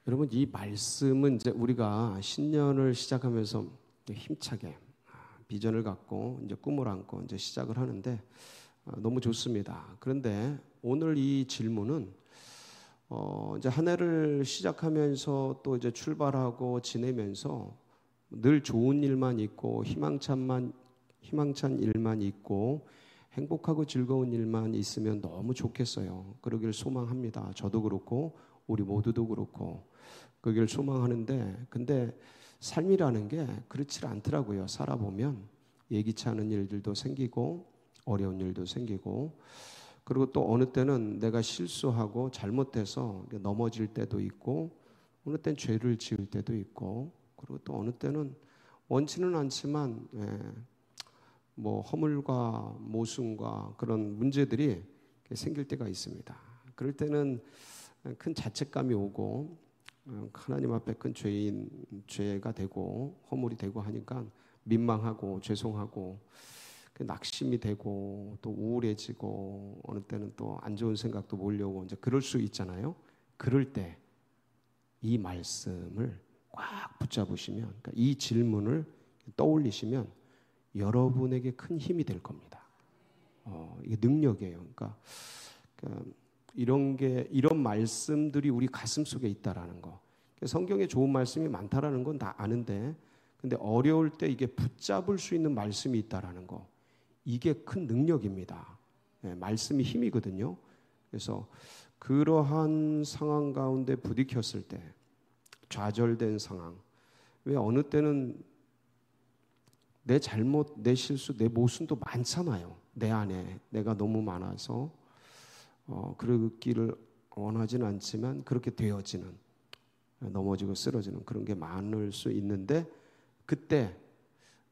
여러분, 이 말씀은 이제 우리가 신년을 시작하면서 힘차게 비전을 갖고 이제 꿈을 안고 이제 시작을 하는데 너무 좋습니다. 그런데 오늘 이 질문은 이제 한 해를 시작하면서 또 이제 출발하고 지내면서 늘 좋은 일만 있고 희망찬 일만 있고 행복하고 즐거운 일만 있으면 너무 좋겠어요. 그러길 소망합니다. 저도 그렇고 우리 모두도 그렇고 그러길 소망하는데, 근데 삶이라는 게 그렇지 않더라고요. 살아보면 예기치 않은 일들도 생기고 어려운 일도 생기고, 그리고 또 어느 때는 내가 실수하고 잘못해서 넘어질 때도 있고, 어느 때는 죄를 지을 때도 있고, 그리고 또 어느 때는 원치는 않지만 뭐 허물과 모순과 그런 문제들이 생길 때가 있습니다. 그럴 때는 큰 자책감이 오고 하나님 앞에 큰 죄가 되고 허물이 되고 하니까 민망하고 죄송하고 낙심이 되고 또 우울해지고 어느 때는 또 안 좋은 생각도 몰려오고 이제 그럴 수 있잖아요. 그럴 때 이 말씀을 꽉 붙잡으시면, 그러니까 이 질문을 떠올리시면 여러분에게 큰 힘이 될 겁니다. 이게 능력이에요. 그러니까 이런 말씀들이 우리 가슴 속에 있다라는 거. 성경에 좋은 말씀이 많다라는 건 다 아는데, 근데 어려울 때 이게 붙잡을 수 있는 말씀이 있다라는 거. 이게 큰 능력입니다. 말씀이 힘이거든요. 그래서 그러한 상황 가운데 부딪혔을 때, 좌절된 상황. 왜 어느 때는 내 잘못, 내 실수, 내 모순도 많잖아요. 내 안에 내가 너무 많아서 그러기를 원하지는 않지만 그렇게 되어지는, 넘어지고 쓰러지는 그런 게 많을 수 있는데, 그때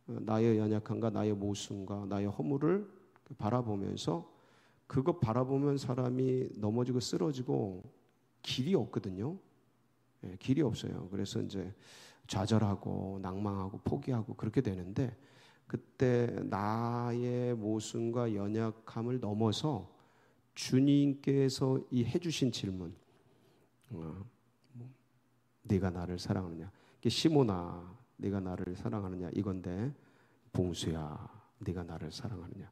나의 연약함과 나의 모순과 나의 허물을 바라보면서, 그것 바라보면 사람이 넘어지고 쓰러지고 길이 없거든요. 길이 없어요. 그래서 이제 좌절하고 낭망하고 포기하고 그렇게 되는데, 그때 나의 모순과 연약함을 넘어서 주님께서 이 해주신 질문, 네가 나를 사랑하느냐? 시몬아, 네가 나를 사랑하느냐? 이건데, 봉수야, 네가 나를 사랑하느냐?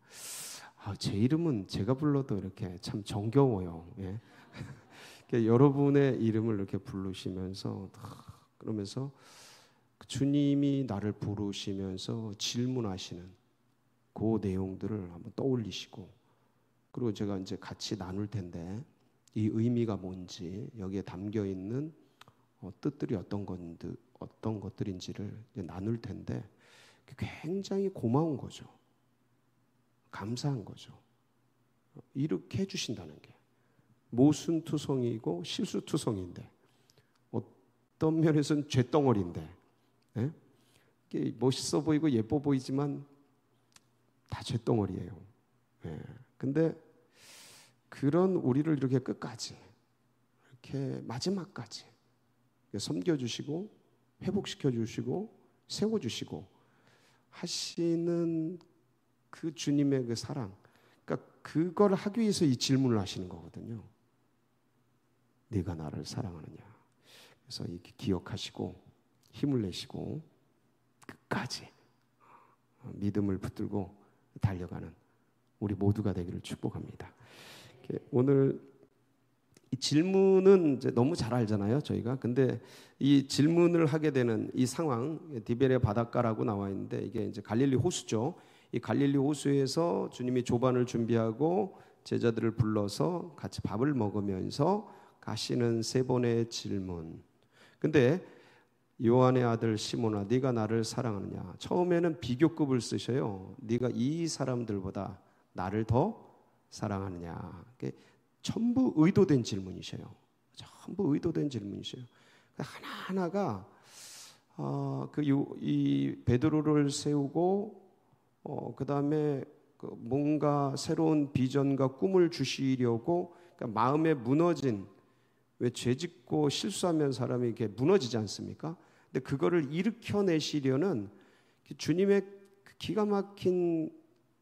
제 이름은 제가 불러도 이렇게 참 정겨워요. 예? 여러분의 이름을 이렇게 부르시면서, 그러면서 주님이 나를 부르시면서 질문하시는 그 내용들을 한번 떠올리시고, 그리고 제가 이제 같이 나눌 텐데 이 의미가 뭔지, 여기에 담겨 있는 뜻들이 어떤 것들인지를 이제 나눌 텐데, 굉장히 고마운 거죠. 감사한 거죠. 이렇게 해주신다는 게. 모순투성이고 실수투성인데, 어떤 면에서는 쇳덩어리인데, 이게 멋있어 보이고 예뻐 보이지만 다 쇳덩어리예요. 근데 그런 우리를 이렇게 끝까지, 이렇게 마지막까지 섬겨주시고 회복시켜주시고 세워주시고 하시는 그 주님의 그 사랑, 그러니까 그걸 하기 위해서 이 질문을 하시는 거거든요. 네가 나를 사랑하느냐? 그래서 이렇게 기억하시고 힘을 내시고 끝까지 믿음을 붙들고 달려가는 우리 모두가 되기를 축복합니다. 오늘 이 질문은 이제 너무 잘 알잖아요, 저희가. 근데 이 질문을 하게 되는 이 상황, 디베레 바닷가라고 나와 있는데, 이게 이제 갈릴리 호수죠. 이 갈릴리 호수에서 주님이 조반을 준비하고 제자들을 불러서 같이 밥을 먹으면서 가시는 세 번의 질문. 근데 요한의 아들 시몬아, 네가 나를 사랑하느냐? 처음에는 비교급을 쓰셔요. 네가 이 사람들보다 나를 더 사랑하느냐? 전부 의도된 질문이셔요. 전부 의도된 질문이셔요. 하나하나가 이 베드로를 세우고 그 다음에 뭔가 새로운 비전과 꿈을 주시려고, 그러니까 마음에 무너진, 왜 죄짓고 실수하면 사람이 이렇게 무너지지 않습니까? 근데 그거를 일으켜내시려는 주님의 기가 막힌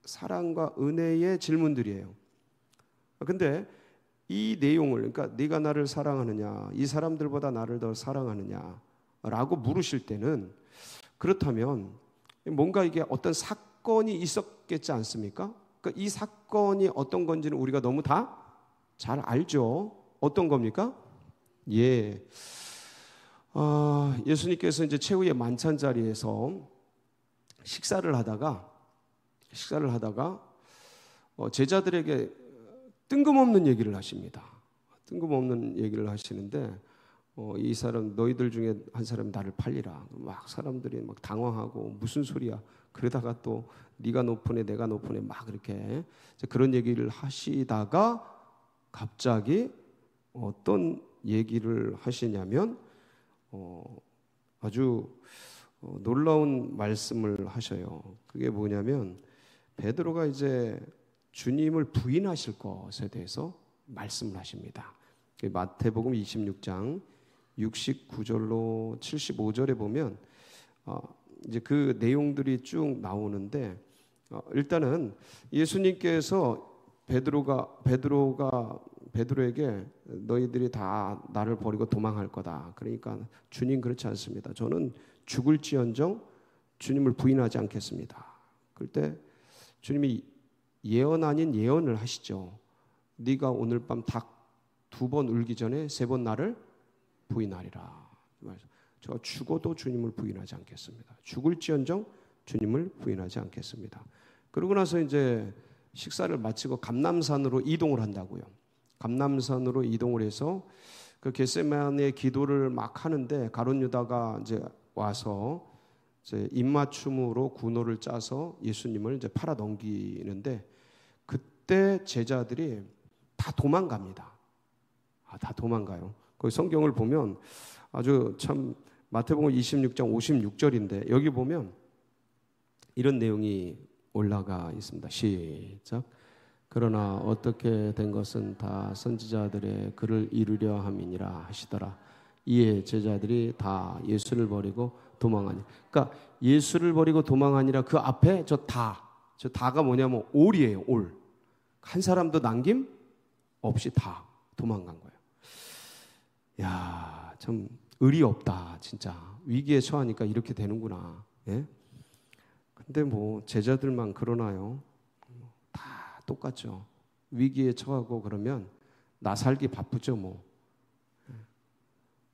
사랑과 은혜의 질문들이에요. 근데 이 내용을, 그러니까 네가 나를 사랑하느냐, 이 사람들보다 나를 더 사랑하느냐라고 물으실 때는, 그렇다면 뭔가 이게 어떤 사건이 있었겠지 않습니까? 그러니까 이 사건이 어떤 건지는 우리가 너무 다 잘 알죠. 어떤 겁니까? 예. 예수님께서 이제 최후의 만찬 자리에서 식사를 하다가 제자들에게 뜬금없는 얘기를 하십니다. 뜬금없는 얘기를 하시는데, 이 사람, 너희들 중에 한 사람이 나를 팔리라. 막 사람들이 막 당황하고 무슨 소리야. 그러다가 또 네가 높으네 내가 높으네 막 그렇게 그런 얘기를 하시다가 갑자기 어떤 얘기를 하시냐면 아주 놀라운 말씀을 하셔요. 그게 뭐냐면 베드로가 이제 주님을 부인하실 것에 대해서 말씀을 하십니다. 마태복음 26장 69절로 75절에 보면 이제 그 내용들이 쭉 나오는데, 일단은 예수님께서 베드로에게 너희들이 다 나를 버리고 도망할 거다. 그러니까 주님 그렇지 않습니다. 저는 죽을지언정 주님을 부인하지 않겠습니다. 그때 주님이 예언 아닌 예언을 하시죠. 네가 오늘 밤 닭 2번 울기 전에 3번 나를 부인하리라. 제가 죽어도 주님을 부인하지 않겠습니다. 죽을지언정 주님을 부인하지 않겠습니다. 그러고 나서 이제 식사를 마치고 감람산으로 이동을 한다고요. 감람산으로 이동을 해서 그 겟세마네 기도를 막 하는데 가룟 유다가 이제 와서 이제 입맞춤으로 군호를 짜서 예수님을 이제 팔아 넘기는데, 그때 제자들이 다 도망갑니다. 다 도망가요. 거기 성경을 보면 아주 참, 마태복음 26장 56절인데 여기 보면 이런 내용이 올라가 있습니다. 시작. 그러나 어떻게 된 것은 다 선지자들의 글을 이루려 함이니라 하시더라. 이에 제자들이 다 예수를 버리고 도망하니. 그러니까 예수를 버리고 도망하니라, 그 앞에 저 다가 뭐냐면 올이에요. 올. 한 사람도 남김 없이 다 도망간 거예요. 야, 참 의리 없다. 진짜 위기에 처하니까 이렇게 되는구나. 예? 근데 뭐 제자들만 그러나요? 다 똑같죠. 위기에 처하고 그러면 나 살기 바쁘죠 뭐.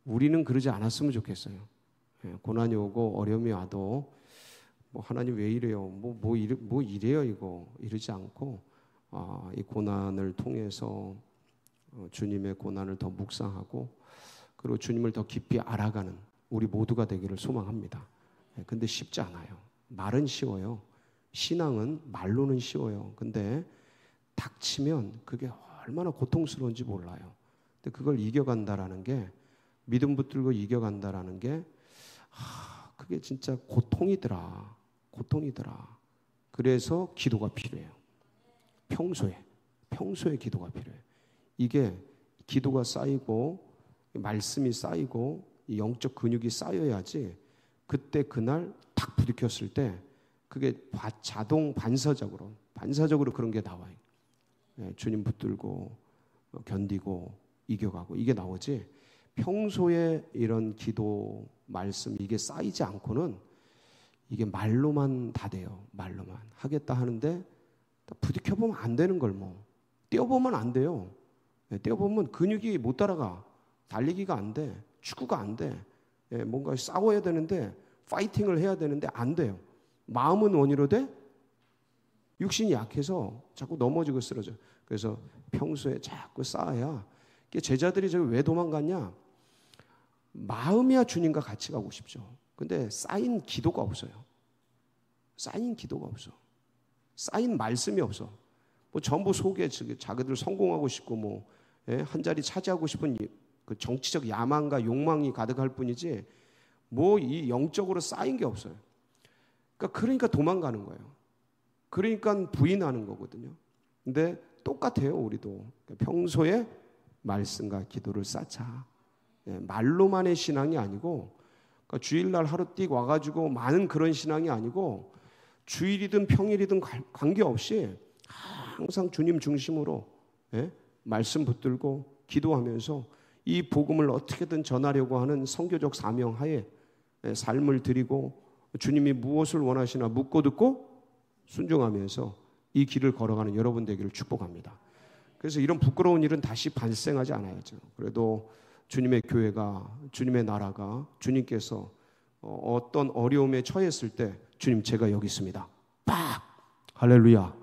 우리는 그러지 않았으면 좋겠어요. 고난이 오고 어려움이 와도 뭐 하나님 왜 이래요? 뭐 이래요 이거 이러지 않고 이 고난을 통해서 주님의 고난을 더 묵상하고 그리고 주님을 더 깊이 알아가는 우리 모두가 되기를 소망합니다. 근데 쉽지 않아요. 말은 쉬워요. 신앙은 말로는 쉬워요. 근데 닥치면 그게 얼마나 고통스러운지 몰라요. 근데 그걸 이겨간다라는 게, 믿음 붙들고 이겨간다라는 게 그게 진짜 고통이더라. 그래서 기도가 필요해요. 평소에 기도가 필요해요. 이게 기도가 쌓이고 말씀이 쌓이고 영적 근육이 쌓여야지 그때 그날 탁 부딪혔을 때 그게 자동 반사적으로 그런 게 나와요. 주님 붙들고 견디고 이겨가고 이게 나오지, 평소에 이런 기도 말씀 이게 쌓이지 않고는 이게 말로만 다 돼요. 말로만 하겠다 하는데 부딪혀보면 안 되는 걸 뭐 뛰어보면 안 돼요. 뛰어보면 근육이 못 따라가. 달리기가 안 돼. 축구가 안 돼. 뭔가 싸워야 되는데 파이팅을 해야 되는데 안 돼요. 마음은 원이로 돼? 육신이 약해서 자꾸 넘어지고 쓰러져. 그래서 평소에 자꾸 쌓아야. 제자들이 저기 왜 도망갔냐? 마음이야 주님과 같이 가고 싶죠. 근데 쌓인 기도가 없어요. 쌓인 말씀이 없어. 뭐 전부 속에 자기들 성공하고 싶고 뭐 한 자리 차지하고 싶은 그 정치적 야망과 욕망이 가득할 뿐이지 뭐 이 영적으로 쌓인 게 없어요. 그러니까 도망가는 거예요. 그러니까 부인하는 거거든요. 근데 똑같아요, 우리도. 평소에 말씀과 기도를 쌓자. 말로만의 신앙이 아니고, 주일날 하루 띡 와가지고 많은 그런 신앙이 아니고, 주일이든 평일이든 관계없이 항상 주님 중심으로 말씀 붙들고 기도하면서 이 복음을 어떻게든 전하려고 하는 선교적 사명하에 삶을 드리고 주님이 무엇을 원하시나 묻고 듣고 순종하면서 이 길을 걸어가는 여러분 되기를 축복합니다. 그래서 이런 부끄러운 일은 다시 발생하지 않아야죠. 그래도 주님의 교회가, 주님의 나라가, 주님께서 어떤 어려움에 처했을 때 주님 제가 여기 있습니다. 빡! 할렐루야.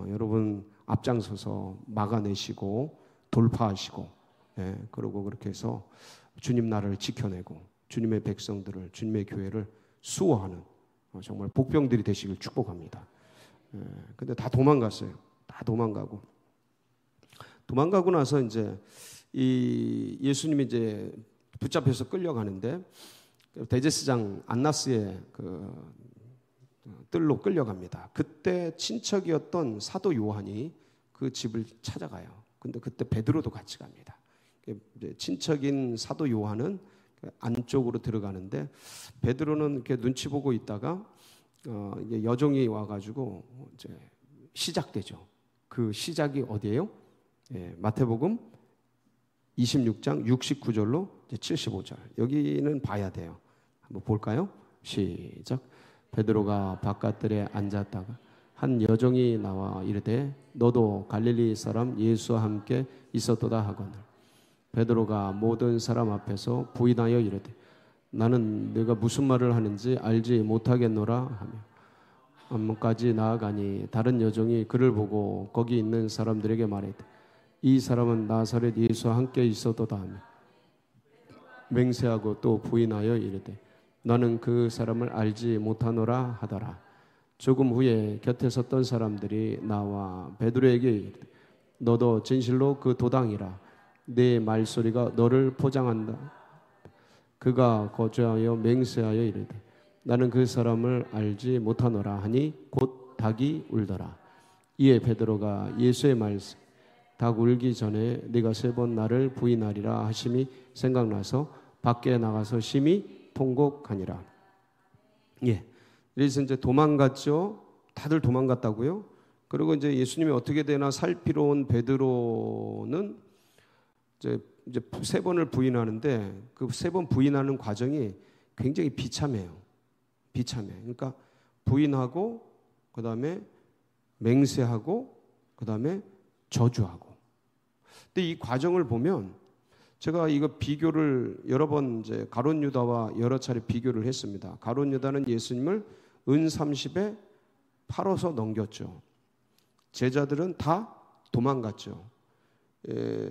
여러분 앞장서서 막아내시고 돌파하시고, 그러고 그렇게 해서 주님 나라를 지켜내고 주님의 백성들을, 주님의 교회를 수호하는 정말 복병들이 되시길 축복합니다. 근데 다 도망갔어요. 다 도망가고 나서 이제 이 예수님이 이제 붙잡혀서 끌려가는데 대제사장 안나스의 그 뜰로 끌려갑니다. 그때 친척이었던 사도 요한이 그 집을 찾아가요. 근데 그때 베드로도 같이 갑니다. 친척인 사도 요한은 안쪽으로 들어가는데 베드로는 이렇게 눈치 보고 있다가 이게 여종이 와가지고 이제 시작되죠. 그 시작이 어디예요? 마태복음 26장 69절로 75절. 여기는 봐야 돼요. 한번 볼까요? 시작. 베드로가 바깥들에 앉았다가 한 여종이 나와 이르되 너도 갈릴리 사람 예수와 함께 있었도다 하거늘 베드로가 모든 사람 앞에서 부인하여 이르되 나는 네가 무슨 말을 하는지 알지 못하겠노라 하며 안문까지 나아가니 다른 여종이 그를 보고 거기 있는 사람들에게 말하되 이 사람은 나사렛 예수와 함께 있었도다 하며 맹세하고 또 부인하여 이르되 나는 그 사람을 알지 못하노라 하더라. 조금 후에 곁에 섰던 사람들이 나와 베드로에게 이르되 너도 진실로 그 도당이라 네 말소리가 너를 포장한다. 그가 거주하여 맹세하여 이르되 나는 그 사람을 알지 못하노라 하니 곧 닭이 울더라. 이에 베드로가 예수의 말씀 닭 울기 전에 네가 3번 나를 부인하리라 하심이 생각나서 밖에 나가서 심히 통곡하니라. 그래서 이제 도망갔죠. 다들 도망갔다고요. 그리고 이제 예수님이 어떻게 되나 살피러 온 베드로는 이제 3번을 부인하는데 그 3번 부인하는 과정이 굉장히 비참해요. 비참해. 그러니까 부인하고 그다음에 맹세하고 그다음에 저주하고. 근데 이 과정을 보면 제가 이거 비교를 여러 번 이제 가룟 유다와 여러 차례 비교를 했습니다. 가룟 유다는 예수님을 은 30에 팔아서 넘겼죠. 제자들은 다 도망갔죠.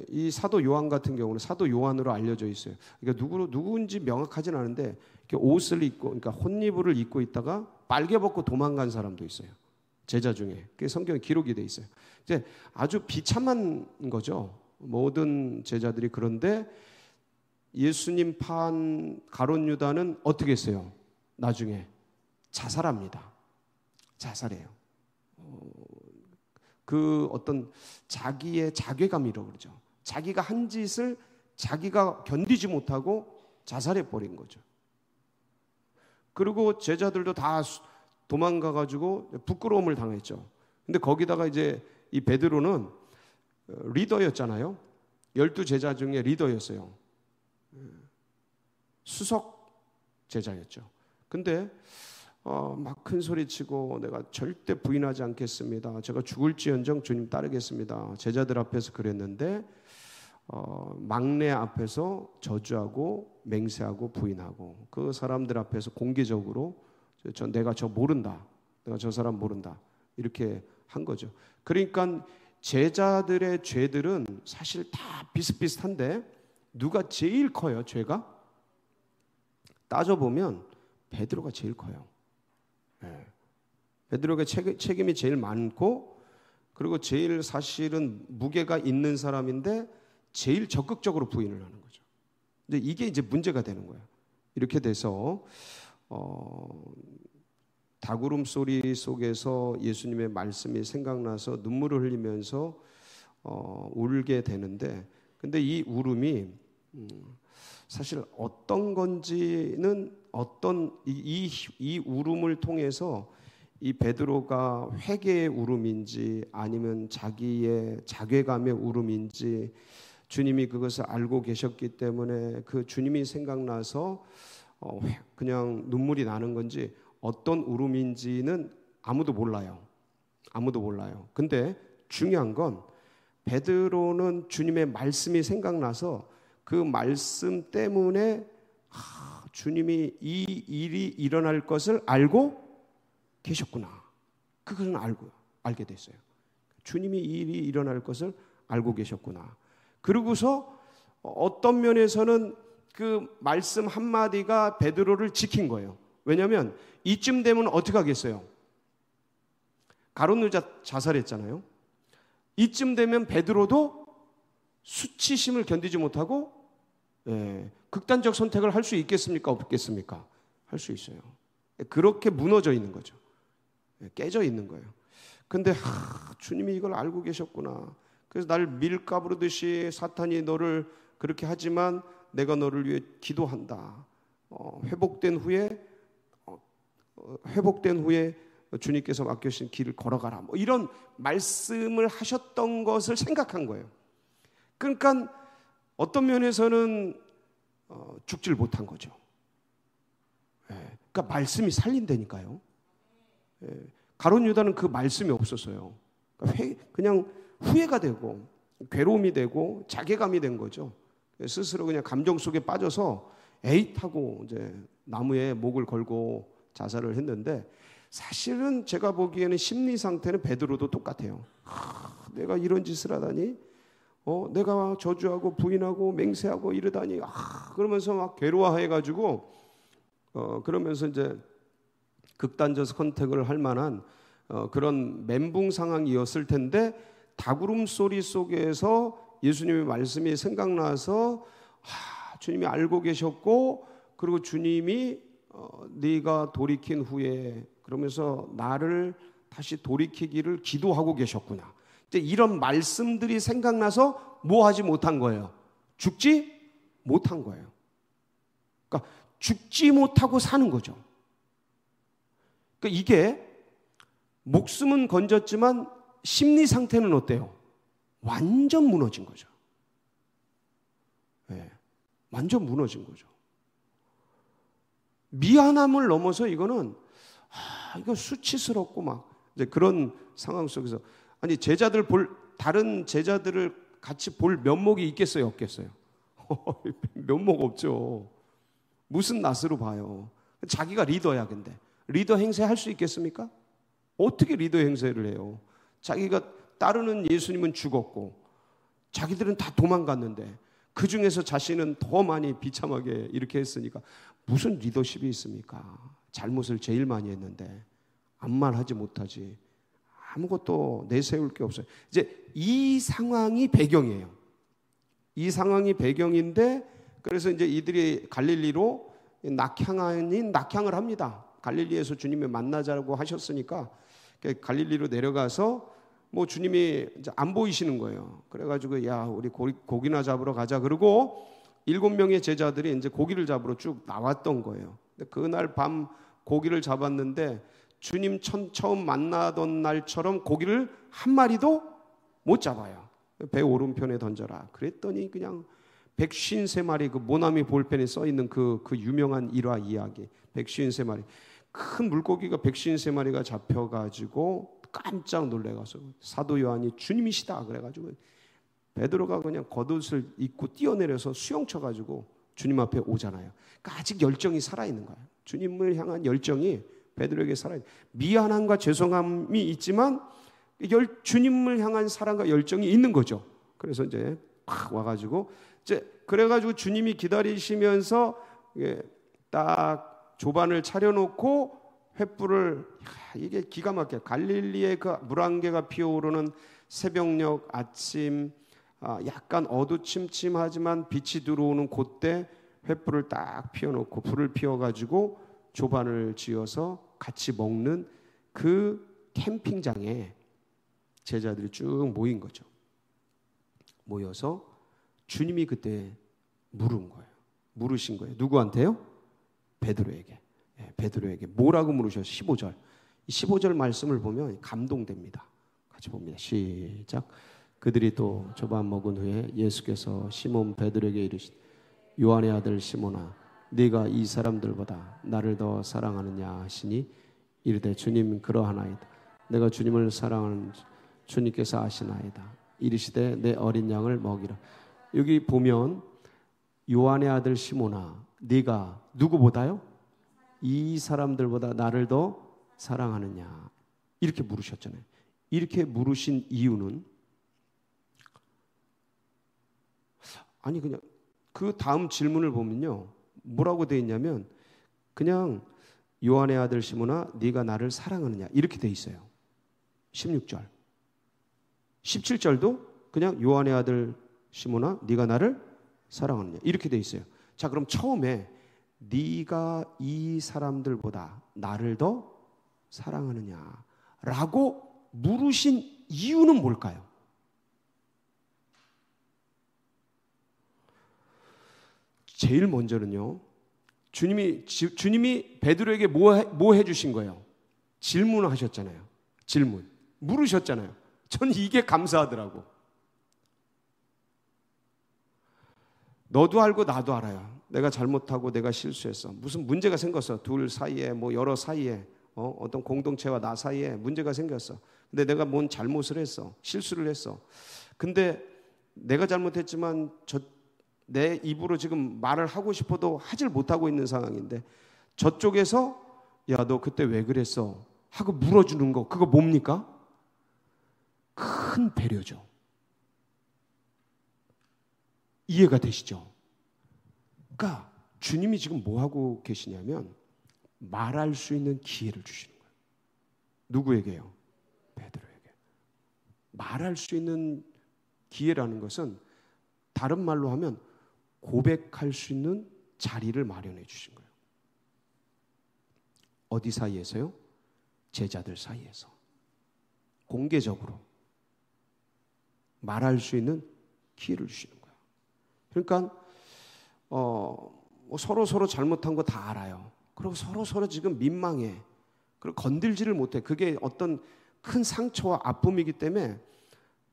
이 사도 요한 같은 경우는 사도 요한으로 알려져 있어요. 그러니까 누구인지 명확하진 않은데 옷을 입고, 그러니까 혼이불을 입고 있다가 빨개 벗고 도망간 사람도 있어요. 제자 중에. 그게 성경에 기록이 돼 있어요. 이제 아주 비참한 거죠. 모든 제자들이. 그런데 예수님 판 가룟 유다는 어떻게 했어요? 나중에 자살합니다. 자살해요. 그 어떤 자기의 자괴감이라고 그러죠. 자기가 한 짓을 자기가 견디지 못하고 자살해 버린 거죠. 그리고 제자들도 다 도망가가지고 부끄러움을 당했죠. 근데 거기다가 이제 이 베드로는 리더였잖아요. 12제자 중에 리더였어요. 수석 제자였죠. 근데 막 큰 소리치고 내가 절대 부인하지 않겠습니다. 제가 죽을지언정 주님 따르겠습니다. 제자들 앞에서 그랬는데 막내 앞에서 저주하고 맹세하고 부인하고 그 사람들 앞에서 공개적으로 내가 저 모른다. 내가 저 사람 모른다. 이렇게 한 거죠. 그러니까 제자들의 죄들은 사실 다 비슷비슷한데 누가 제일 커요? 죄가? 따져보면 베드로가 제일 커요. 베드로가 책임이 제일 많고 그리고 제일 사실은 무게가 있는 사람인데 제일 적극적으로 부인을 하는 거죠. 근데 이게 이제 문제가 되는 거예요. 이렇게 돼서 닭울음 소리 속에서 예수님의 말씀이 생각나서 눈물을 흘리면서 울게 되는데 근데 이 울음이 사실 어떤 건지는 이 울음을 통해서 이 베드로가 회개의 울음인지 아니면 자기의 자괴감의 울음인지 주님이 그것을 알고 계셨기 때문에 그 주님이 생각나서 그냥 눈물이 나는 건지 어떤 울음인지는 아무도 몰라요. 아무도 몰라요. 근데 중요한 건 베드로는 주님의 말씀이 생각나서 그 말씀 때문에 주님이 이 일이 일어날 것을 알고 계셨구나. 그것은 알게 됐어요. 주님이 이 일이 일어날 것을 알고 계셨구나. 그러고서 어떤 면에서는 그 말씀 한마디가 베드로를 지킨 거예요. 왜냐하면 이쯤 되면 어떻게 하겠어요? 가룟 유다 자살했잖아요. 이쯤 되면 베드로도 수치심을 견디지 못하고 극단적 선택을 할 수 있겠습니까? 없겠습니까? 할 수 있어요. 그렇게 무너져 있는 거죠. 깨져 있는 거예요. 근데 주님이 이걸 알고 계셨구나. 그래서 날 밀가부르듯이 사탄이 너를 그렇게 하지만 내가 너를 위해 기도한다. 회복된 후에 주님께서 맡겨주신 길을 걸어가라. 뭐 이런 말씀을 하셨던 것을 생각한 거예요. 그러니까 어떤 면에서는 죽질 못한 거죠. 그러니까 말씀이 살린다니까요. 가룟 유다는 그 말씀이 없었어요. 그냥 후회가 되고 괴로움이 되고 자괴감이 된 거죠. 스스로 그냥 감정 속에 빠져서 에잇하고 이제 나무에 목을 걸고 자살을 했는데 사실은 제가 보기에는 심리 상태는 베드로도 똑같아요. 내가 이런 짓을 하다니, 내가 저주하고 부인하고 맹세하고 이러다니, 그러면서 막 괴로워해가지고, 그러면서 이제 극단적 선택을 할 만한 그런 멘붕 상황이었을 텐데 다구름 소리 속에서 예수님의 말씀이 생각나서 주님이 알고 계셨고 그리고 주님이 네가 돌이킨 후에 그러면서 나를 다시 돌이키기를 기도하고 계셨구나. 이제 이런 말씀들이 생각나서 뭐 하지 못한 거예요? 죽지 못한 거예요. 그러니까 죽지 못하고 사는 거죠. 그러니까 이게 목숨은 건졌지만 심리 상태는 어때요? 완전 무너진 거죠. 완전 무너진 거죠. 미안함을 넘어서 이거는 이거 수치스럽고 막 이제 그런 상황 속에서 아니 다른 제자들을 같이 볼 면목이 있겠어요, 없겠어요? 면목 없죠. 무슨 낯으로 봐요. 자기가 리더야. 근데 리더 행세할 수 있겠습니까? 어떻게 리더 행세를 해요? 자기가 따르는 예수님은 죽었고 자기들은 다 도망갔는데 그 중에서 자신은 더 많이 비참하게 이렇게 했으니까 무슨 리더십이 있습니까? 잘못을 제일 많이 했는데 아무 말 하지 못하지. 아무것도 내세울 게 없어요. 이제 이 상황이 배경이에요. 이 상황이 배경인데 그래서 이제 이들이 갈릴리로 낙향을 합니다. 갈릴리에서 주님을 만나자고 하셨으니까 갈릴리로 내려가서 뭐 주님이 이제 안 보이시는 거예요. 그래가지고 야 우리 고기나 잡으러 가자. 그러고 7명의 제자들이 이제 고기를 잡으러 쭉 나왔던 거예요. 근데 그날 밤 고기를 잡았는데 주님 처음 만나던 날처럼 고기를 한 마리도 못 잡아요. 배 오른편에 던져라. 그랬더니 그냥 153마리 그 모나미 볼펜에 써 있는 그 유명한 일화 이야기. 153마리 큰 물고기가 153마리가 잡혀가지고 깜짝 놀래가서 사도 요한이 주님이시다 그래가지고 베드로가 그냥 겉옷을 입고 뛰어내려서 수영 쳐가지고 주님 앞에 오잖아요. 그러니까 아직 열정이 살아있는 거예요. 주님을 향한 열정이 베드로에게 살아있는 미안함과 죄송함이 있지만 주님을 향한 사랑과 열정이 있는 거죠. 그래서 이제 팍 와가지고 이제 그래가지고 주님이 기다리시면서 딱 조반을 차려놓고 횃불을 이게 기가 막혀요. 갈릴리의 그 물안개가 피어오르는 새벽녘 아침 약간 어두침침하지만 빛이 들어오는 그때 횃불을 딱 피워놓고 불을 피워가지고 조반을 지어서 같이 먹는 그 캠핑장에 제자들이 쭉 모인 거죠. 모여서 주님이 그때 물으신 거예요. 누구한테요? 베드로에게. 베드로에게 뭐라고 물으셨어요? 15절. 15절 말씀을 보면 감동됩니다. 같이 봅니다. 시작. 그들이 또 저밥 먹은 후에 예수께서 시몬 베드로에게 이르시되 요한의 아들 시몬아 네가 이 사람들보다 나를 더 사랑하느냐 하시니 이르되 주님 그러하나이다. 내가 주님을 사랑하는 주님께서 아시나이다. 이르시되 내 어린 양을 먹이라. 여기 보면 요한의 아들 시몬아 네가 누구보다요? 이 사람들보다 나를 더 사랑하느냐 이렇게 물으셨잖아요. 이렇게 물으신 이유는 아니 그냥 그 다음 질문을 보면요 뭐라고 되어 있냐면 그냥 요한의 아들 시몬아 네가 나를 사랑하느냐 이렇게 되어 있어요. 16절 17절도 그냥 요한의 아들 시몬아 네가 나를 사랑하느냐 이렇게 되어 있어요. 자 그럼 처음에 네가 이 사람들보다 나를 더 사랑하느냐 라고 물으신 이유는 뭘까요? 제일 먼저는요 주님이 베드로에게 뭐 해주신 거예요? 질문을 하셨잖아요. 질문 물으셨잖아요. 전 이게 감사하더라고. 너도 알고 나도 알아요. 내가 잘못하고 내가 실수했어. 무슨 문제가 생겼어. 둘 사이에 뭐 여러 사이에 어떤 공동체와 나 사이에 문제가 생겼어. 근데 내가 뭔 잘못을 했어. 실수를 했어. 근데 내가 잘못했지만 내 입으로 지금 말을 하고 싶어도 하질 못하고 있는 상황인데 저쪽에서 야, 너 그때 왜 그랬어? 하고 물어주는 거 그거 뭡니까? 큰 배려죠. 이해가 되시죠? 그러니까 주님이 지금 뭐 하고 계시냐면 말할 수 있는 기회를 주시는 거예요. 누구에게요? 베드로에게. 말할 수 있는 기회라는 것은 다른 말로 하면 고백할 수 있는 자리를 마련해 주신 거예요. 어디 사이에서요? 제자들 사이에서. 공개적으로 말할 수 있는 기회를 주시는 거예요. 그러니까 서로 잘못한 거 다 알아요. 그리고 서로 지금 민망해. 그리고 건들지를 못해. 그게 어떤 큰 상처와 아픔이기 때문에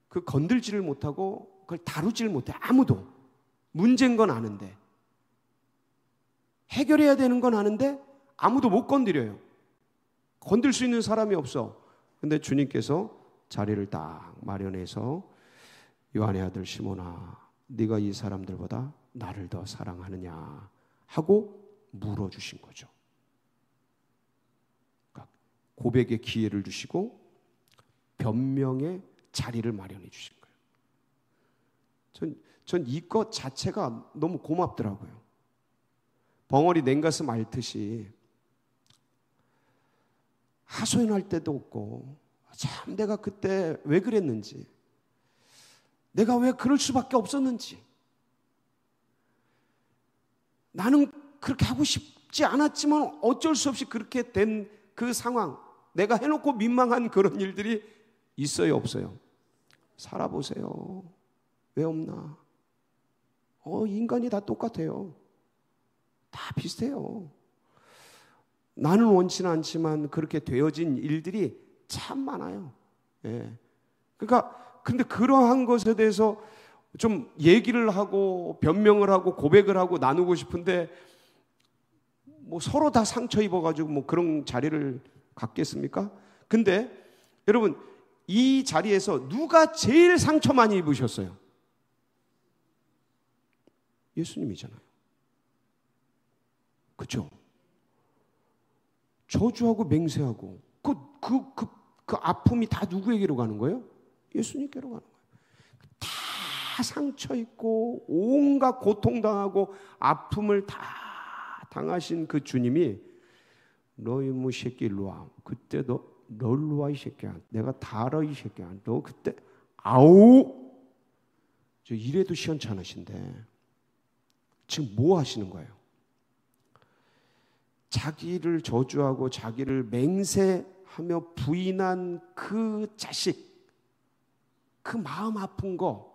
그 건들지를 못하고 그걸 다루지를 못해. 아무도. 문제인 건 아는데 해결해야 되는 건 아는데 아무도 못 건드려요. 건들 수 있는 사람이 없어. 근데 주님께서 자리를 딱 마련해서 요한의 아들 시몬아 네가 이 사람들보다 나를 더 사랑하느냐 하고 물어주신 거죠. 그러니까 고백의 기회를 주시고 변명의 자리를 마련해 주신 거예요. 전 이것 자체가 너무 고맙더라고요. 벙어리 냉가슴 앓듯이 하소연할 때도 없고 참 내가 그때 왜 그랬는지 내가 왜 그럴 수밖에 없었는지 나는 그렇게 하고 싶지 않았지만 어쩔 수 없이 그렇게 된 그 상황 내가 해놓고 민망한 그런 일들이 있어요 없어요? 살아보세요. 왜 없나? 인간이 다 똑같아요. 다 비슷해요. 나는 원치는 않지만 그렇게 되어진 일들이 참 많아요. 예. 그러니까 근데 그러한 것에 대해서 좀 얘기를 하고 변명을 하고 고백을 하고 나누고 싶은데 뭐 서로 다 상처 입어가지고 뭐 그런 자리를 갖겠습니까? 근데 여러분 이 자리에서 누가 제일 상처 많이 입으셨어요? 예수님이잖아요. 그렇죠? 저주하고 맹세하고 그 아픔이 다 누구에게로 가는 거예요? 예수님께로 가는 거예요. 다 상처 있고 온갖 고통당하고 아픔을 다 당하신 그 주님이 너 이모 새끼 일로 와. 그때 너 일로 와 이 새끼야. 내가 다 알아 이 새끼야. 너 그때 아우 저 이래도 시원찮으신데 지금 뭐 하시는 거예요? 자기를 저주하고 자기를 맹세하며 부인한 그 자식 그 마음 아픈 거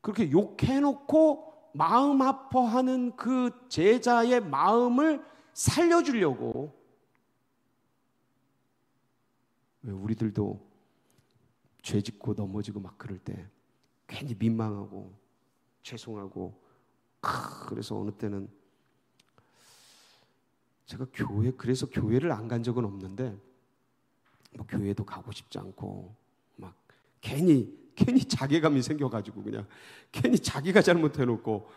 그렇게 욕해놓고 마음 아파하는 그 제자의 마음을 살려주려고 왜 우리들도 죄 짓고 넘어지고 막 그럴 때 괜히 민망하고 죄송하고 그래서 어느 때는 제가 그래서 교회를 안 간 적은 없는데 뭐 교회도 가고 싶지 않고 막 괜히 자괴감이 생겨가지고 그냥 괜히 자기가 잘못해놓고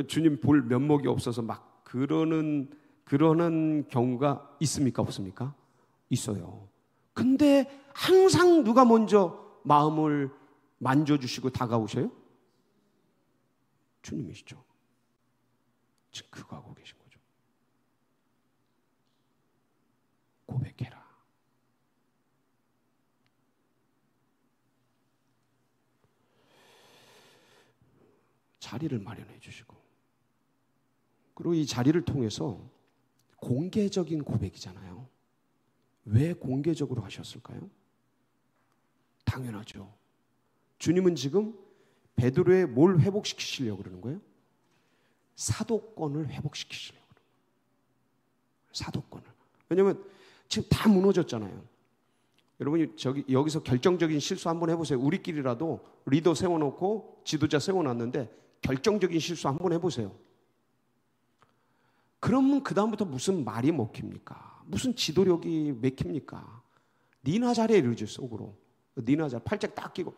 주님 볼 면목이 없어서 막 그러는 경우가 있습니까? 없습니까? 있어요. 근데 항상 누가 먼저 마음을 만져주시고 다가오셔요? 주님이시죠. 지금 그거 하고 계신 거죠. 고백해라. 자리를 마련해 주시고, 그리고 이 자리를 통해서 공개적인 고백이잖아요. 왜 공개적으로 하셨을까요? 당연하죠. 주님은 지금 베드로의 뭘 회복시키시려고 그러는 거예요? 사도권을 회복시키시려고 그러는 거예요. 사도권을. 왜냐하면 지금 다 무너졌잖아요. 여러분이 여기서 결정적인 실수 한번 해보세요. 우리끼리라도 리더 세워놓고 지도자 세워놨는데 결정적인 실수 한번 해보세요. 그러면 그 다음부터 무슨 말이 먹힙니까? 무슨 지도력이 맥힙니까? 니나 잘해 이러죠. 속으로. 니나 잘 팔짝 딱 끼고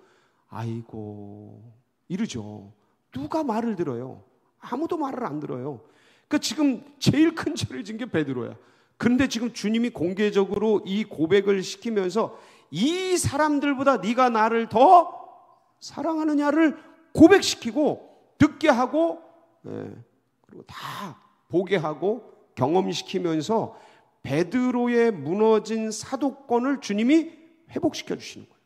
아이고 이러죠. 누가 말을 들어요? 아무도 말을 안 들어요. 그러니까 지금 제일 큰 죄를 진 게 베드로야. 그런데 지금 주님이 공개적으로 이 고백을 시키면서 이 사람들보다 네가 나를 더 사랑하느냐를 고백시키고 듣게 하고 그리고 다 보게 하고 경험시키면서 베드로의 무너진 사도권을 주님이 회복시켜 주시는 거예요.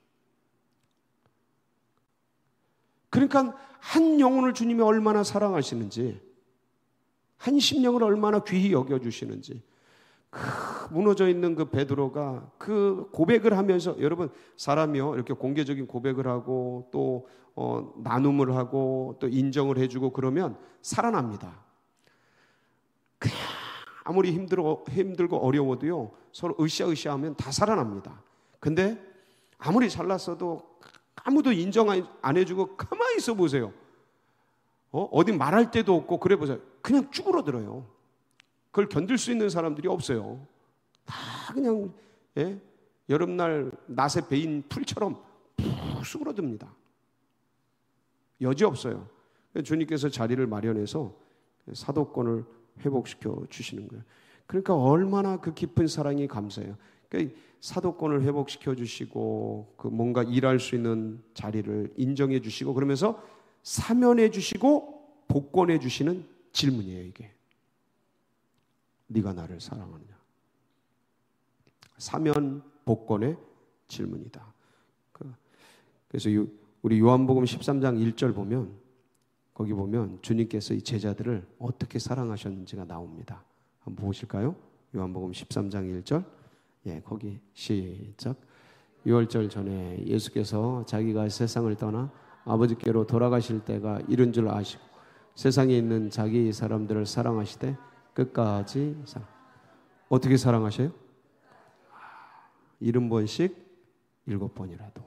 그러니까 한 영혼을 주님이 얼마나 사랑하시는지, 한 심령을 얼마나 귀히 여겨주시는지, 무너져 있는 그 베드로가 그 고백을 하면서, 여러분 사람이요 이렇게 공개적인 고백을 하고 또 나눔을 하고 또 인정을 해주고 그러면 살아납니다. 그냥 아무리 힘들고 어려워도요 서로 으쌰으쌰하면 다 살아납니다. 근데 아무리 잘났어도 아무도 인정 안 해주고 가만히 있어 보세요. 어디 말할 데도 없고 그래 보세요. 그냥 쭈그러들어요. 그걸 견딜 수 있는 사람들이 없어요. 다 그냥 여름날 낫에 베인 풀처럼 푹 수그러듭니다. 여지 없어요. 주님께서 자리를 마련해서 사도권을 회복시켜 주시는 거예요. 그러니까 얼마나 그 깊은 사랑이 감사해요. 그러니까 사도권을 회복시켜 주시고 그 뭔가 일할 수 있는 자리를 인정해 주시고 그러면서 사면해 주시고 복권해 주시는 질문이에요. 이게 네가 나를 사랑하느냐. 사면 복권의 질문이다. 그래서 우리 요한복음 13장 1절 보면 거기 보면 주님께서 이 제자들을 어떻게 사랑하셨는지가 나옵니다. 한번 보실까요? 요한복음 13장 1절. 거기 시작. 유월절 전에 예수께서 자기가 세상을 떠나 아버지께로 돌아가실 때가 이른 줄 아시고 세상에 있는 자기 사람들을 사랑하시되 끝까지 어떻게 사랑하셔요? 70번씩 7번이라도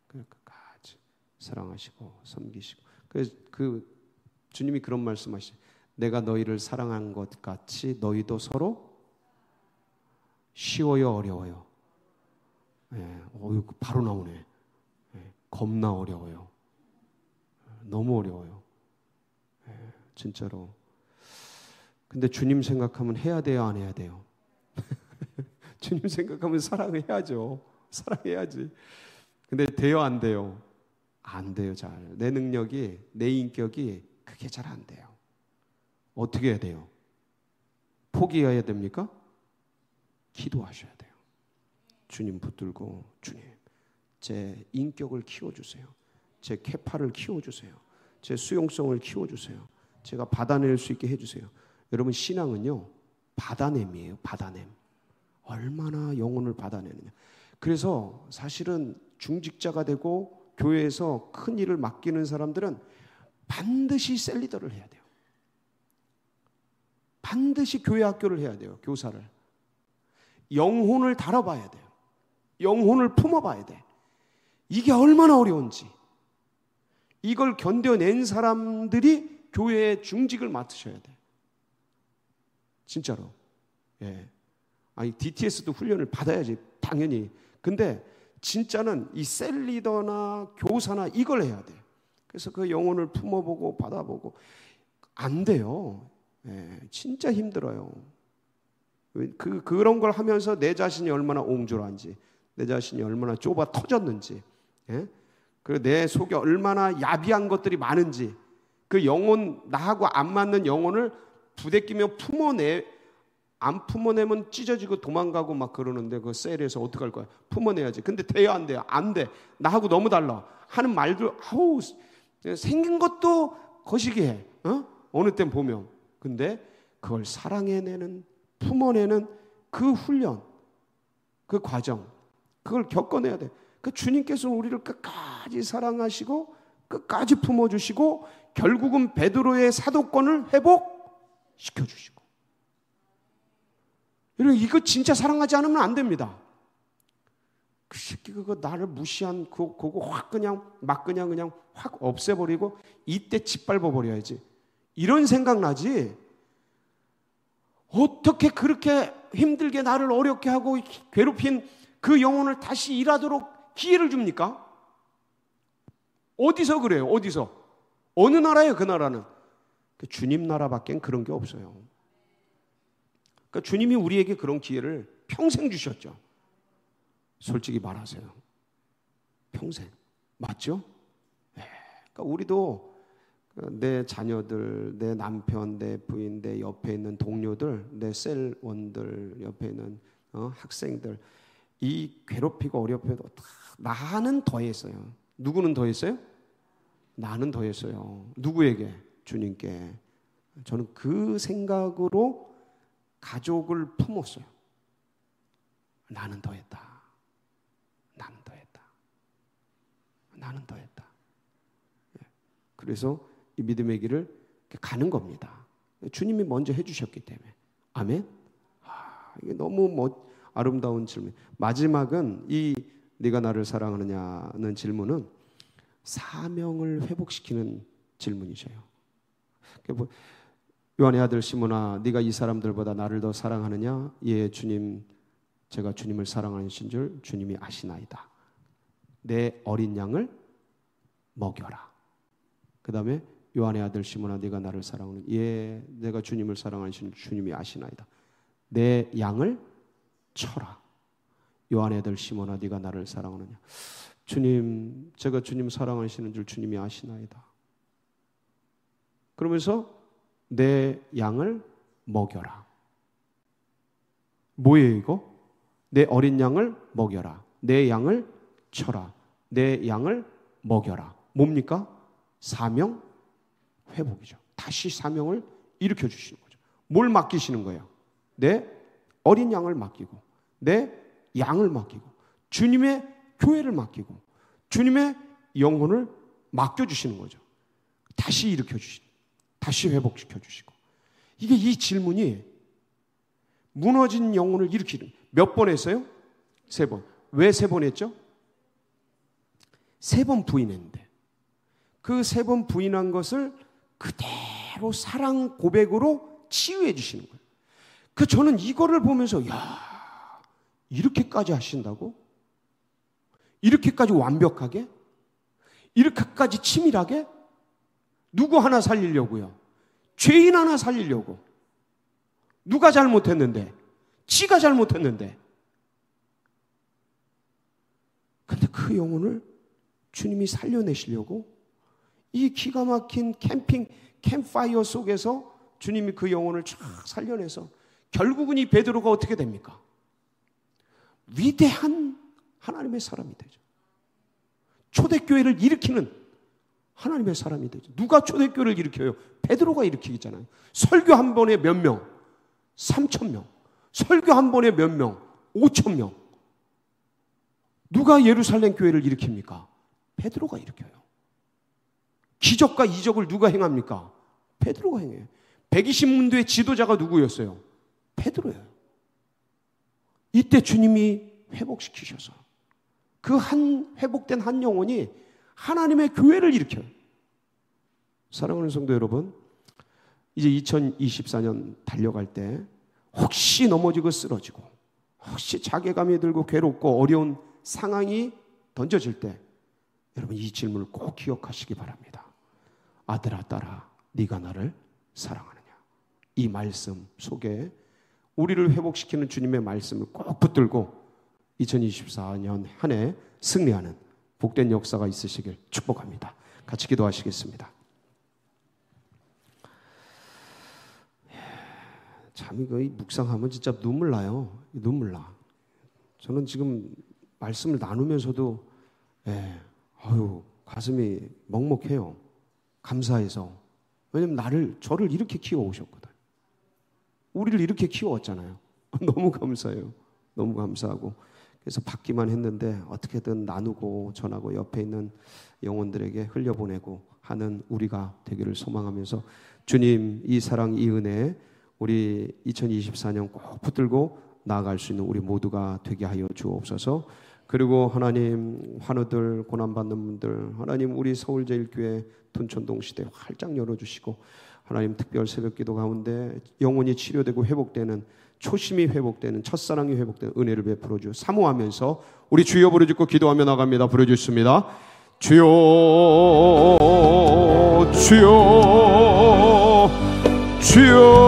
끝까지 사랑하시고 섬기시고. 그래서 주님이 그런 말씀하시죠. 내가 너희를 사랑한 것 같이 너희도 서로 쉬워요, 어려워요? 바로 나오네. 겁나 어려워요. 너무 어려워요. 진짜로. 근데 주님 생각하면 해야 돼요, 안 해야 돼요? 주님 생각하면 사랑해야죠. 사랑해야지. 근데 돼요, 안 돼요? 안 돼요, 잘. 내 능력이, 내 인격이 그게 잘 안 돼요. 어떻게 해야 돼요? 포기해야 됩니까? 기도하셔야 돼요. 주님 붙들고, 주님, 제 인격을 키워주세요. 제 캐파를 키워주세요. 제 수용성을 키워주세요. 제가 받아낼 수 있게 해주세요. 여러분, 신앙은요, 받아냄이에요. 받아냄. 얼마나 영혼을 받아내느냐. 그래서 사실은 중직자가 되고 교회에서 큰 일을 맡기는 사람들은 반드시 셀리더를 해야 돼요. 반드시 교회 학교를 해야 돼요. 교사를. 영혼을 다뤄봐야 돼요. 영혼을 품어봐야 돼. 이게 얼마나 어려운지. 이걸 견뎌낸 사람들이 교회의 중직을 맡으셔야 돼. 진짜로. 예. 아니, DTS도 훈련을 받아야지, 당연히. 근데 진짜는 이 셀리더나 교사나 이걸 해야 돼. 그래서 그 영혼을 품어보고 받아보고 안 돼요. 예, 진짜 힘들어요. 그런 걸 하면서 내 자신이 얼마나 옹졸한지, 내 자신이 얼마나 좁아 터졌는지, 예? 그리고 내 속에 얼마나 야비한 것들이 많은지, 그 영혼, 나하고 안 맞는 영혼을 부대끼며 안 품어내면 찢어지고 도망가고 막 그러는데 그 셀에서 어떡할 거야? 품어내야지. 근데 돼요, 안 돼요? 안 돼. 나하고 너무 달라. 하는 말도 아우 생긴 것도 거시기해. 어느 땐 보면. 근데 그걸 사랑해내는, 품어내는 그 훈련, 그 과정, 그걸 겪어내야 돼. 그 주님께서는 우리를 끝까지 사랑하시고 끝까지 품어주시고 결국은 베드로의 사도권을 회복시켜주시고. 이거 진짜 사랑하지 않으면 안 됩니다. 그 새끼 그거 나를 무시한 그거 확 그냥 확 없애버리고 이때 짓밟아 버려야지. 이런 생각 나지. 어떻게 그렇게 힘들게 나를 어렵게 하고 괴롭힌 그 영혼을 다시 일하도록 기회를 줍니까? 어디서 그래요? 어디서? 어느 나라예요? 그 나라는 주님 나라밖엔 그런 게 없어요. 그러니까 주님이 우리에게 그런 기회를 평생 주셨죠. 솔직히 말하세요. 평생. 맞죠? 그러니까 우리도 내 자녀들, 내 남편, 내 부인, 내 옆에 있는 동료들, 내 셀원들, 옆에 있는 학생들, 이 괴롭히고 어렵혀도 나는 더했어요. 누구는 더했어요? 나는 더했어요. 누구에게? 주님께. 저는 그 생각으로 가족을 품었어요. 나는 더했다. 나는 더했다. 나는 더했다. 그래서 이 믿음의 길을 가는 겁니다. 주님이 먼저 해주셨기 때문에. 아멘. 이게 너무 아름다운 질문. 마지막은 이 네가 나를 사랑하느냐는 질문은 사명을 회복시키는 질문이셔요. 요한의 아들 시몬아, 네가 이 사람들보다 나를 더 사랑하느냐? 예, 주님, 제가 주님을 사랑하신 줄 주님이 아시나이다. 내 어린 양을 먹여라. 그 다음에 요한의 아들 시몬아, 네가 나를 사랑하느냐? 예, 내가 주님을 사랑하신 줄 주님이 아시나이다. 내 양을 쳐라. 요한의 아들 시몬아, 네가 나를 사랑하느냐? 주님, 제가 주님 사랑하시는 줄 주님이 아시나이다. 그러면서 내 양을 먹여라. 뭐예요 이거? 내 어린 양을 먹여라. 내 양을 쳐라. 내 양을 먹여라. 뭡니까? 사명 회복이죠. 다시 사명을 일으켜 주시는 거죠. 뭘 맡기시는 거예요? 내 어린 양을 맡기고, 내 양을 맡기고, 주님의 교회를 맡기고, 주님의 영혼을 맡겨주시는 거죠. 다시 일으켜 주시는, 다시 회복시켜 주시고. 이게 이 질문이 무너진 영혼을 일으키는, 몇 번 했어요? 3번. 왜 3번 했죠? 3번 부인했는데 그 3번 부인한 것을 그대로 사랑 고백으로 치유해 주시는 거예요. 저는 이거를 보면서 야, 이렇게까지 하신다고? 이렇게까지 완벽하게? 이렇게까지 치밀하게? 누구 하나 살리려고요? 죄인 하나 살리려고. 누가 잘못했는데? 지가 잘못했는데. 근데 그 영혼을 주님이 살려내시려고 이 기가 막힌 캠파이어 속에서 주님이 그 영혼을 쫙 살려내서 결국은 이 베드로가 어떻게 됩니까? 위대한 하나님의 사람이 되죠. 초대교회를 일으키는 하나님의 사람이 되죠. 누가 초대교회를 일으켜요? 베드로가 일으키잖아요. 설교 한 번에 몇 명? 3,000명. 설교 한 번에 몇 명? 5,000명. 누가 예루살렘 교회를 일으킵니까? 베드로가 일으켜요. 기적과 이적을 누가 행합니까? 베드로가 행해요. 120문도의 지도자가 누구였어요? 베드로예요. 이때 주님이 회복시키셔서 그 한 회복된 한 영혼이 하나님의 교회를 일으켜요. 사랑하는 성도 여러분, 이제 2024년 달려갈 때 혹시 넘어지고 쓰러지고 혹시 자괴감이 들고 괴롭고 어려운 상황이 던져질 때 여러분 이 질문을 꼭 기억하시기 바랍니다. 아들아 딸아 네가 나를 사랑하느냐. 이 말씀 속에 우리를 회복시키는 주님의 말씀을 꼭 붙들고 2024년 한 해 승리하는 복된 역사가 있으시길 축복합니다. 같이 기도하시겠습니다. 참 이거 묵상하면 진짜 눈물 나요. 눈물 나. 저는 지금 말씀을 나누면서도 가슴이 먹먹해요. 감사해서. 왜냐면 저를 이렇게 키워오셨거든. 우리를 이렇게 키워왔잖아요. 너무 감사해요. 너무 감사하고. 그래서 받기만 했는데 어떻게든 나누고 전하고 옆에 있는 영혼들에게 흘려보내고 하는 우리가 되기를 소망하면서 주님 이 사랑 이 은혜 우리 2024년 꼭 붙들고 나아갈 수 있는 우리 모두가 되게 하여 주옵소서. 그리고 하나님 환우들 고난받는 분들 하나님 우리 서울제일교회 둔촌동 시대 활짝 열어주시고 하나님 특별 새벽기도 가운데 영혼이 치료되고 회복되는 초심이 회복되는 첫사랑이 회복되는 은혜를 베풀어 주 사모하면서 우리 주여 부르짖고 기도하며 나갑니다. 부르짖습니다. 주여 주여 주여